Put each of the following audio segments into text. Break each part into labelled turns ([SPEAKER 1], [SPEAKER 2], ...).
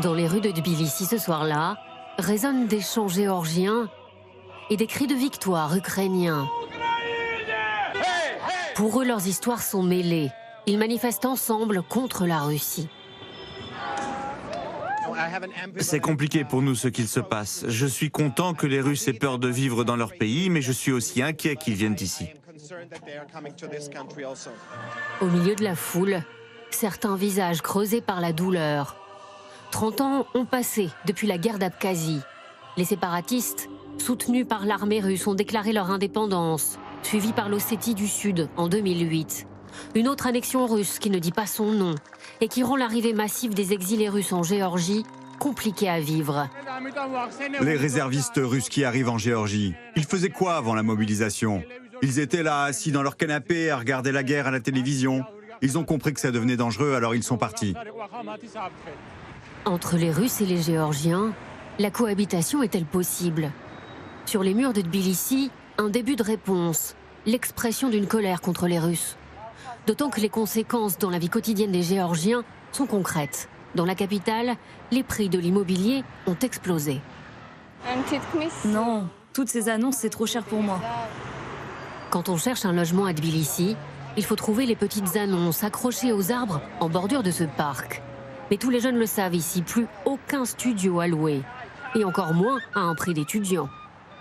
[SPEAKER 1] Dans les rues de Tbilissi ce soir-là, résonnent des chants géorgiens et des cris de victoire ukrainiens. Pour eux, leurs histoires sont mêlées. Ils manifestent ensemble contre la Russie.
[SPEAKER 2] C'est compliqué pour nous ce qu'il se passe. Je suis content que les Russes aient peur de vivre dans leur pays, mais je suis aussi inquiet qu'ils viennent ici.
[SPEAKER 1] Au milieu de la foule, certains visages creusés par la douleur. 30 ans ont passé depuis la guerre d'Abkhazie. Les séparatistes, soutenus par l'armée russe, ont déclaré leur indépendance, suivis par l'Ossétie du Sud en 2008. Une autre annexion russe qui ne dit pas son nom et qui rend l'arrivée massive des exilés russes en Géorgie compliquée à vivre.
[SPEAKER 3] Les réservistes russes qui arrivent en Géorgie, ils faisaient quoi avant la mobilisation? Ils étaient là, assis dans leur canapé, à regarder la guerre à la télévision. Ils ont compris que ça devenait dangereux, alors ils sont partis.
[SPEAKER 1] Entre les Russes et les Géorgiens, la cohabitation est-elle possible? Sur les murs de Tbilissi, un début de réponse, l'expression d'une colère contre les Russes. D'autant que les conséquences dans la vie quotidienne des Géorgiens sont concrètes. Dans la capitale, les prix de l'immobilier ont explosé.
[SPEAKER 4] Non, toutes ces annonces, c'est trop cher pour moi.
[SPEAKER 1] Quand on cherche un logement à Tbilissi, il faut trouver les petites annonces accrochées aux arbres en bordure de ce parc. Mais tous les jeunes le savent ici, plus aucun studio à louer. Et encore moins à un prix d'étudiant.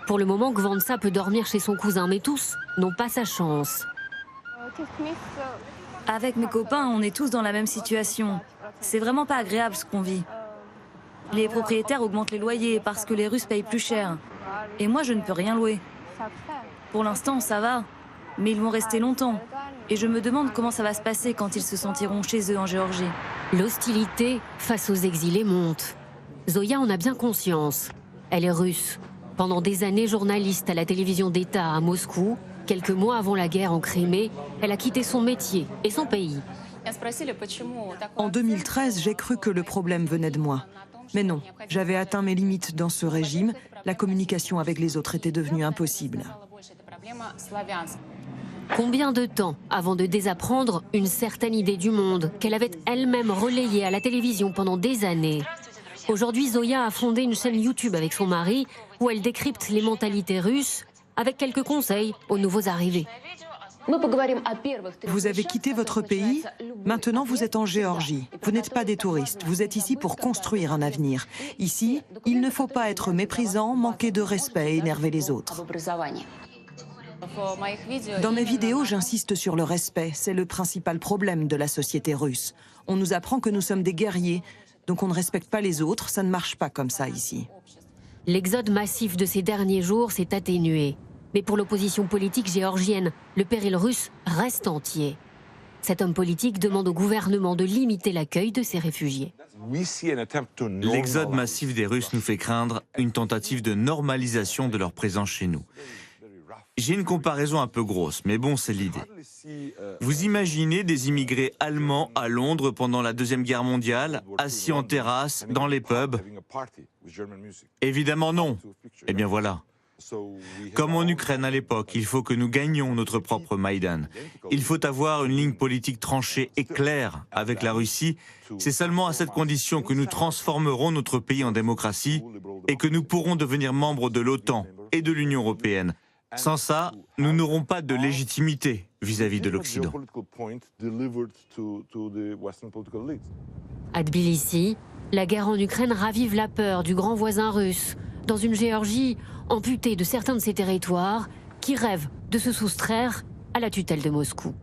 [SPEAKER 1] Pour le moment, Gvantsa peut dormir chez son cousin, mais tous n'ont pas sa chance.
[SPEAKER 4] Avec mes copains, on est tous dans la même situation. C'est vraiment pas agréable ce qu'on vit. Les propriétaires augmentent les loyers parce que les Russes payent plus cher. Et moi, je ne peux rien louer. Pour l'instant, ça va. Mais ils vont rester longtemps. Et je me demande comment ça va se passer quand ils se sentiront chez eux en Géorgie.
[SPEAKER 1] L'hostilité face aux exilés monte. Zoya en a bien conscience. Elle est russe. Pendant des années journaliste à la télévision d'État à Moscou, quelques mois avant la guerre en Crimée, elle a quitté son métier et son pays.
[SPEAKER 5] En 2013, j'ai cru que le problème venait de moi. Mais non, j'avais atteint mes limites dans ce régime. La communication avec les autres était devenue impossible.
[SPEAKER 1] Combien de temps avant de désapprendre une certaine idée du monde qu'elle avait elle-même relayée à la télévision pendant des années? Aujourd'hui, Zoya a fondé une chaîne YouTube avec son mari où elle décrypte les mentalités russes avec quelques conseils aux nouveaux arrivés.
[SPEAKER 5] Vous avez quitté votre pays, maintenant vous êtes en Géorgie. Vous n'êtes pas des touristes, vous êtes ici pour construire un avenir. Ici, il ne faut pas être méprisant, manquer de respect et énerver les autres. Dans mes vidéos, j'insiste sur le respect. C'est le principal problème de la société russe. On nous apprend que nous sommes des guerriers, donc on ne respecte pas les autres. Ça ne marche pas comme ça ici.
[SPEAKER 1] L'exode massif de ces derniers jours s'est atténué. Mais pour l'opposition politique géorgienne, le péril russe reste entier. Cet homme politique demande au gouvernement de limiter l'accueil de ces réfugiés.
[SPEAKER 2] L'exode massif des Russes nous fait craindre une tentative de normalisation de leur présence chez nous. J'ai une comparaison un peu grosse, mais bon, c'est l'idée. Vous imaginez des immigrés allemands à Londres pendant la Deuxième Guerre mondiale, assis en terrasse, dans les pubs? Évidemment non. Eh bien voilà. Comme en Ukraine à l'époque, il faut que nous gagnions notre propre Maïdan. Il faut avoir une ligne politique tranchée et claire avec la Russie. C'est seulement à cette condition que nous transformerons notre pays en démocratie et que nous pourrons devenir membres de l'OTAN et de l'Union européenne. Sans ça, nous n'aurons pas de légitimité vis-à-vis de l'Occident.
[SPEAKER 1] À Tbilissi, la guerre en Ukraine ravive la peur du grand voisin russe, dans une Géorgie amputée de certains de ses territoires, qui rêve de se soustraire à la tutelle de Moscou.